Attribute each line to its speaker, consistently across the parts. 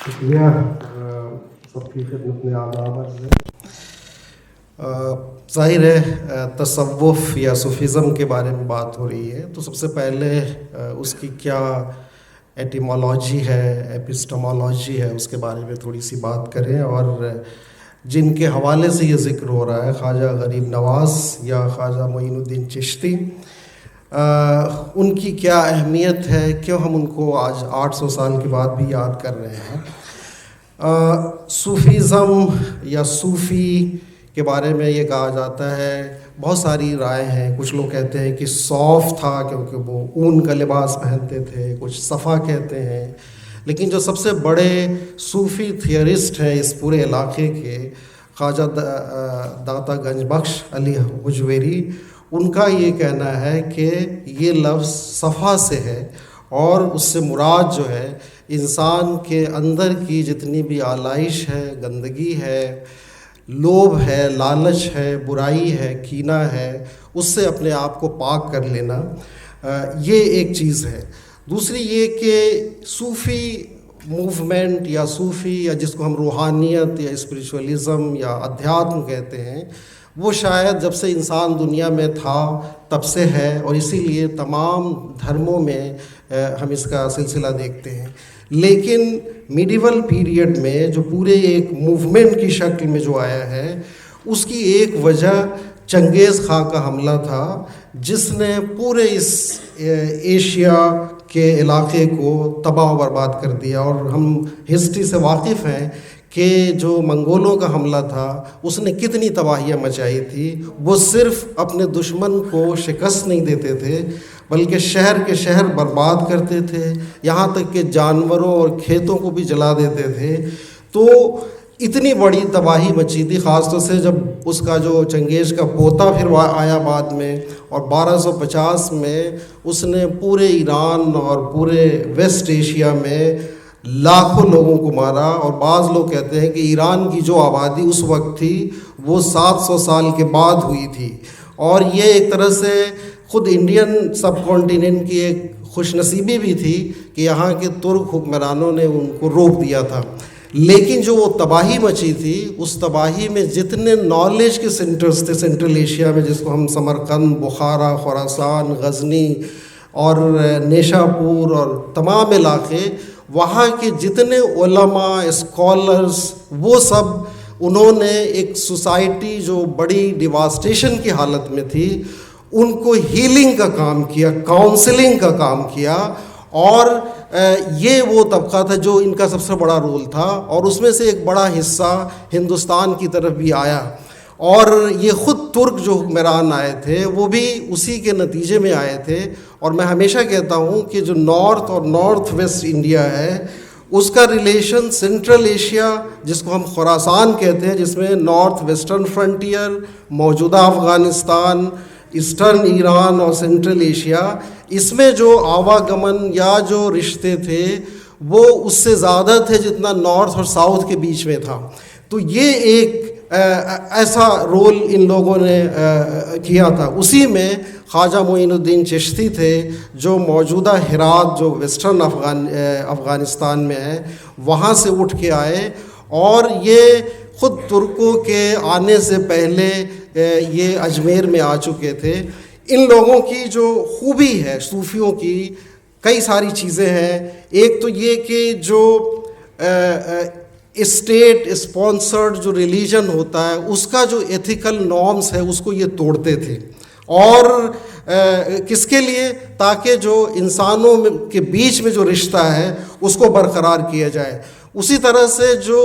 Speaker 1: شکریہ سب کی خدمت میں آداب عرض ہے۔ ظاہر ہے تصوف یا صوفیزم کے بارے میں بات ہو رہی ہے، تو سب سے پہلے اس کی کیا ایٹیمالوجی ہے، ایپسٹمالوجی ہے، اس کے بارے میں تھوڑی سی بات کریں۔ اور جن کے حوالے سے یہ ذکر ہو رہا ہے، خواجہ غریب نواز یا خواجہ معین الدین چشتی، ان کی کیا اہمیت ہے، کیوں ہم ان کو آج 800 سال کے بعد بھی یاد کر رہے ہیں۔ صوفیزم یا صوفی کے بارے میں یہ کہا جاتا ہے، بہت ساری رائے ہیں۔ کچھ لوگ کہتے ہیں کہ صوف تھا کیونکہ وہ اون کا لباس پہنتے تھے، کچھ صفا کہتے ہیں، لیکن جو سب سے بڑے صوفی تھیورسٹ ہیں اس پورے علاقے کے، خواجہ داتا گنج بخش علی حجویری، ان کا یہ کہنا ہے کہ یہ لفظ صفا سے ہے، اور اس سے مراد جو ہے انسان کے اندر کی جتنی بھی آلائش ہے، گندگی ہے، لوبھ ہے، لالچ ہے، برائی ہے، کینہ ہے، اس سے اپنے آپ کو پاک کر لینا، یہ ایک چیز ہے۔ دوسری یہ کہ صوفی موومنٹ یا صوفی یا جس کو ہم روحانیت یا اسپریچولیزم یا ادھیاتم کہتے ہیں، وہ شاید جب سے انسان دنیا میں تھا تب سے ہے، اور اسی لیے تمام دھرموں میں ہم اس کا سلسلہ دیکھتے ہیں۔ لیکن میڈیول پیریڈ میں جو پورے ایک موومنٹ کی شکل میں جو آیا ہے، اس کی ایک وجہ چنگیز خان کا حملہ تھا، جس نے پورے اس ایشیا کے علاقے کو تباہ و برباد کر دیا۔ اور ہم ہسٹری سے واقف ہیں کہ جو منگولوں کا حملہ تھا اس نے کتنی تباہیاں مچائی تھی۔ وہ صرف اپنے دشمن کو شکست نہیں دیتے تھے، بلکہ شہر کے شہر برباد کرتے تھے، یہاں تک کہ جانوروں اور کھیتوں کو بھی جلا دیتے تھے۔ تو اتنی بڑی تباہی مچی تھی، خاص طور سے جب اس کا جو چنگیز کا پوتا پھر آیا بعد میں، اور 1250 میں اس نے پورے ایران اور پورے ویسٹ ایشیا میں لاکھوں لوگوں کو مارا۔ اور بعض لوگ کہتے ہیں کہ ایران کی جو آبادی اس وقت تھی وہ 700 سال کے بعد ہوئی تھی، اور یہ ایک طرح سے خود انڈین سب کانٹیننٹ کی ایک خوش نصیبی بھی تھی کہ یہاں کے ترک حکمرانوں نے ان کو روک دیا تھا۔ لیکن جو وہ تباہی مچی تھی، اس تباہی میں جتنے نالج کے سینٹرز تھے سینٹرل ایشیا میں، جس کو ہم سمرقند، بخارا، خراسان، غزنی اور نیشا پور اور تمام علاقے، وہاں کے جتنے علماء، اسکالرز، وہ سب انہوں نے ایک سوسائٹی جو بڑی ڈیواسٹیشن کی حالت میں تھی، ان کو ہیلنگ کا کام کیا، کاؤنسلنگ کا کام کیا۔ اور یہ وہ طبقہ تھا جو ان کا سب سے بڑا رول تھا، اور اس میں سے ایک بڑا حصہ ہندوستان کی طرف بھی آیا۔ اور یہ خود ترک جو حکمران آئے تھے وہ بھی اسی کے نتیجے میں آئے تھے۔ اور میں ہمیشہ کہتا ہوں کہ جو نارتھ اور نارتھ ویسٹ انڈیا ہے، اس کا ریلیشن سینٹرل ایشیا، جس کو ہم خراسان کہتے ہیں، جس میں نارتھ ویسٹرن فرنٹیئر، موجودہ افغانستان، ایسٹرن ایران اور سینٹرل ایشیا، اس میں جو آواگمن یا جو رشتے تھے وہ اس سے زیادہ تھے جتنا نارتھ اور ساؤتھ کے بیچ میں تھا۔ تو یہ ایک ایسا رول ان لوگوں نے کیا تھا۔ اسی میں خواجہ معین الدین چشتی تھے، جو موجودہ ہرات جو ویسٹرن افغانستان میں ہے، وہاں سے اٹھ کے آئے، اور یہ خود ترکوں کے آنے سے پہلے یہ اجمیر میں آ چکے تھے۔ ان لوگوں کی جو خوبی ہے صوفیوں کی، کئی ساری چیزیں ہیں۔ ایک تو یہ کہ جو اسٹیٹ اسپانسرڈ جو ریلیجن ہوتا ہے، اس کا جو ایتھیکل نارمز ہے اس کو یہ توڑتے تھے، اور کس کے لیے؟ تاکہ جو انسانوں کے بیچ میں جو رشتہ ہے اس کو برقرار کیا جائے۔ اسی طرح سے جو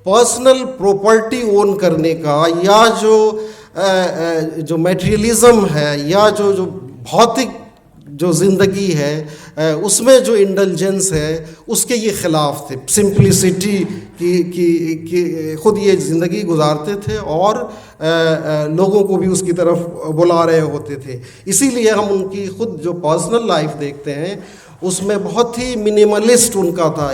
Speaker 1: پرسنل پراپرٹی اون کرنے کا، یا جو میٹیریلزم ہے، یا جو بھوتک جو زندگی ہے اس میں جو انڈلجنس ہے، اس کے یہ خلاف تھے۔ سمپلسٹی کی خود یہ زندگی گزارتے تھے، اور لوگوں کو بھی اس کی طرف بلا رہے ہوتے تھے۔ اسی لیے ہم ان کی خود جو پرسنل لائف دیکھتے ہیں، اس میں بہت ہی منیملسٹ ان کا تھا،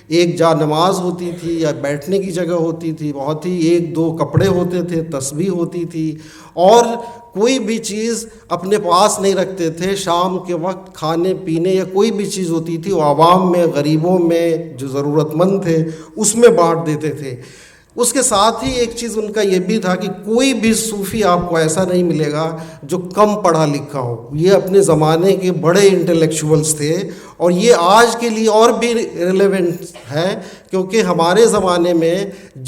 Speaker 1: ایک جا نماز ہوتی تھی یا بیٹھنے کی جگہ ہوتی تھی، بہت ہی ایک دو کپڑے ہوتے تھے، تسبیح ہوتی تھی، اور کوئی بھی چیز اپنے پاس نہیں رکھتے تھے. شام کے وقت کھانے پینے یا کوئی بھی چیز ہوتی تھی وہ عوام میں، غریبوں میں، جو ضرورت مند تھے اس میں بانٹ دیتے تھے. اس کے ساتھ ہی ایک چیز ان کا یہ بھی تھا کہ کوئی بھی صوفی آپ کو ایسا نہیں ملے گا جو کم پڑھا لکھا ہو. یہ اپنے زمانے کے بڑے انٹلیکچوئلس تھے، اور یہ آج کے لیے اور بھی ریلیونٹ ہے، کیونکہ ہمارے زمانے میں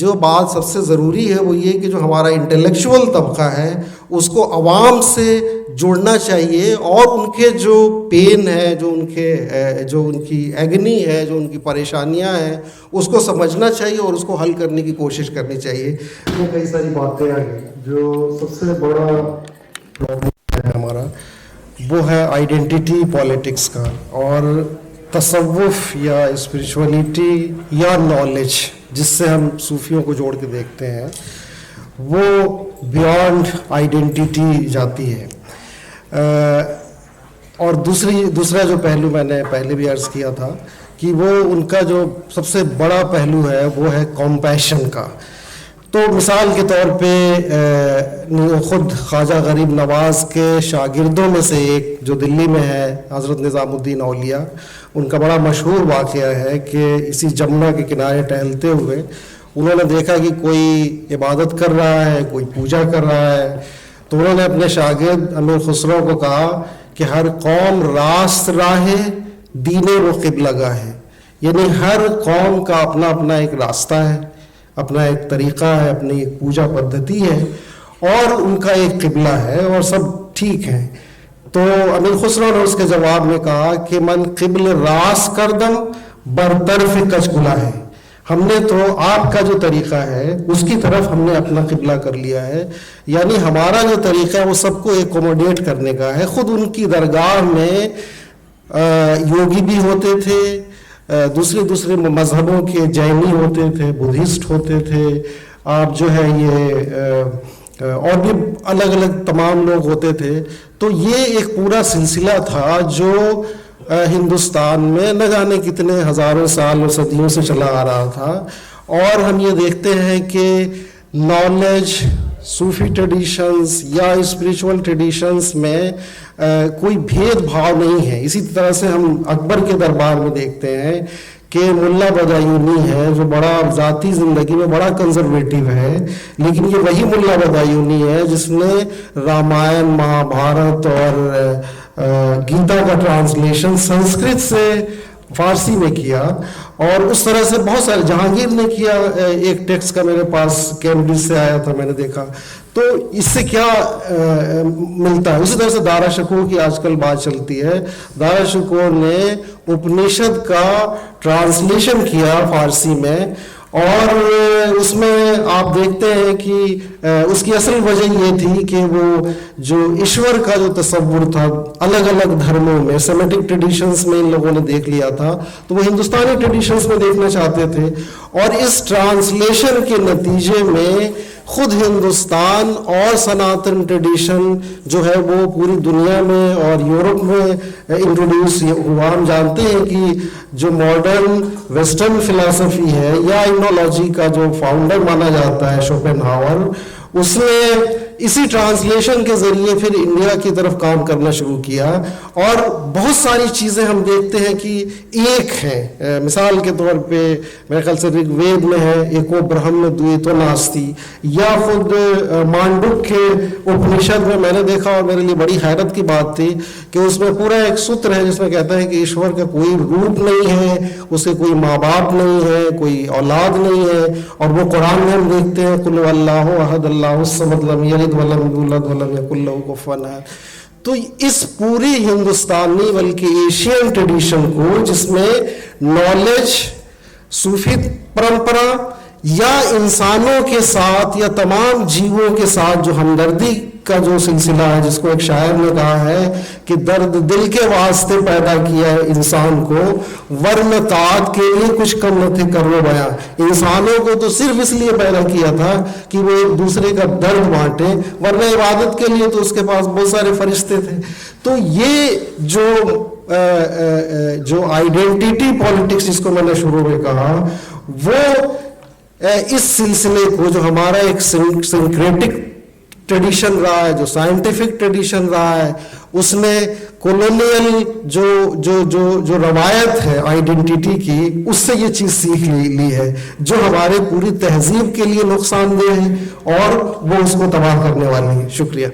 Speaker 1: جو بات سب سے ضروری ہے وہ یہ کہ جو ہمارا انٹلیکچوئل طبقہ ہے اس کو عوام سے جوڑنا چاہیے، اور ان کے جو پین ہے، جو ان کی ایگنی ہے، جو ان کی پریشانیاں ہیں اس کو سمجھنا چاہیے اور اس کو حل کرنے کی کوشش کرنی چاہیے. وہ کئی ساری باتیں آ گئی. جو سب سے بڑا پرابلم ہے ہمارا وہ ہے آئیڈینٹی پالیٹکس کا، اور تصوف یا اسپریچولیٹی یا نالج جس سے ہم صوفیوں کو جوڑ کے دیکھتے ہیں وہ بیانڈ آئیڈینٹی جاتی ہے. اور دوسرا جو پہلو میں نے پہلے بھی عرض کیا تھا کہ وہ ان کا جو سب سے بڑا پہلو ہے وہ ہے کمپیشن کا. تو مثال کے طور پہ خود خواجہ غریب نواز کے شاگردوں میں سے ایک جو دلی میں ہے حضرت نظام الدین اولیاء، ان کا بڑا مشہور واقعہ ہے کہ اسی جمنا کے کنارے ٹہلتے ہوئے انہوں نے دیکھا کہ کوئی عبادت کر رہا ہے، کوئی پوجا کر رہا ہے. تو انہوں نے اپنے شاگرد امیر خسرو کو کہا کہ ہر قوم راست راہ دین و قبلہ گاہ ہے، یعنی ہر قوم کا اپنا اپنا ایک راستہ ہے، اپنا ایک طریقہ ہے، اپنی ایک پوجا پدھتی ہے، اور ان کا ایک قبلہ ہے، اور سب ٹھیک ہیں. تو امیر خسرو نے اس کے جواب میں کہا کہ من قبل راس کردم برطرف کچ گلا ہے. ہم نے تو آپ کا جو طریقہ ہے اس کی طرف ہم نے اپنا قبلہ کر لیا ہے، یعنی ہمارا جو طریقہ ہے وہ سب کو ایکوموڈیٹ کرنے کا ہے. خود ان کی درگاہ میں یوگی بھی ہوتے تھے، دوسرے مذہبوں کے جینی ہوتے تھے، بدھسٹ ہوتے تھے، آپ جو ہے یہ اور بھی الگ الگ تمام لوگ ہوتے تھے. تو یہ ایک پورا سلسلہ تھا جو ہندوستان میں نہ جانے کتنے ہزاروں سال اور صدیوں سے چلا آ رہا تھا. اور ہم یہ دیکھتے ہیں کہ نالج، صوفی ٹریڈیشنز یا اسپریچول ٹریڈیشنز میں کوئی بھید بھاؤ نہیں ہے. اسی طرح سے ہم اکبر کے دربار میں دیکھتے ہیں کہ ملا بدایونی ہے جو بڑا ذاتی زندگی میں بڑا کنزرویٹو ہے، لیکن یہ وہی ملا بدایونی ہے جس نے رامائن، مہا بھارت اور گیتا کا ٹرانسلیشن سنسکرت سے فارسی میں کیا. اور اس طرح سے بہت سارے، جہانگیر نے کیا، ایک ٹیکسٹ کا میرے پاس کیمبرج سے آیا تھا، میں نے دیکھا. تو اس سے کیا ملتا ہے؟ اسی طرح سے دارا شکوہ کی آج کل بات چلتی ہے. دارا شکوہ نے اپنشد کا ٹرانسلیشن کیا فارسی میں، اور اس میں آپ دیکھتے ہیں کہ اس کی اصل وجہ یہ تھی کہ وہ جو ایشور کا جو تصور تھا الگ الگ دھرموں میں، سیمیٹک ٹریڈیشنز میں ان لوگوں نے دیکھ لیا تھا، تو وہ ہندوستانی ٹریڈیشنز میں دیکھنا چاہتے تھے. اور اس ٹرانسلیشن کے نتیجے میں خود ہندوستان اور سناتن ٹریڈیشن جو ہے وہ پوری دنیا میں اور یورپ میں انٹروڈیوس ہوا. ہم جانتے ہیں کہ جو ماڈرن ویسٹرن فلاسفی ہے یا ایگنولوجی کا جو فاؤنڈر مانا جاتا ہے شوپن ہاور، اس نے اسی ٹرانسلیشن کے ذریعے پھر انڈیا کی طرف کام کرنا شروع کیا. اور بہت ساری چیزیں ہم دیکھتے ہیں کہ ایک ہیں. مثال کے طور پہ میرے خیال سے رگ وید میں ہے ایکو برہم دویتو ناستی، یا خود مانڈوک کے اپنشد میں نے دیکھا اور میرے لیے بڑی حیرت کی بات تھی کہ اس میں پورا ایک ستر ہے جس میں کہتا ہے کہ ایشور کا کوئی روپ نہیں ہے، اس کے کوئی ماں باپ نہیں ہے، کوئی اولاد نہیں ہے. اور وہ قرآن میں ہم دیکھتے ہیں قل اللہ احد اللہ الصمد لم یلد ولم یولد ولم یکن لہ کفوا احد. تو اس پوری ہندوستانی بلکہ ایشین ٹریڈیشن کو، جس میں نالج، صوفی پرمپرا یا انسانوں کے ساتھ یا تمام جیووں کے ساتھ جو ہمدردی کا جو سلسلہ ہے، جس کو ایک شاعر نے کہا ہے کہ درد دل کے واسطے پیدا کیا ہے انسان کو، ورنہ طاعت کے لیے کچھ کم نہ تھے کرو بیاں. انسانوں کو تو صرف اس لیے پیدا کیا تھا کہ وہ ایک دوسرے کا درد بانٹے، ورنہ عبادت کے لیے تو اس کے پاس بہت سارے فرشتے تھے. تو یہ جو جو آئیڈینٹی پالیٹکس جس کو میں نے شروع میں کہا، وہ اس سلسلے کو جو ہمارا ایک سنکریٹک ٹریڈیشن رہا ہے، جو سائنٹیفک ٹریڈیشن رہا ہے، اس میں کولونیل جو روایت ہے آئیڈینٹی کی، اس سے یہ چیز سیکھ لی ہے جو ہمارے پوری تہذیب کے لیے نقصان دہ ہے اور وہ اس کو تباہ کرنے والی ہے. شکریہ.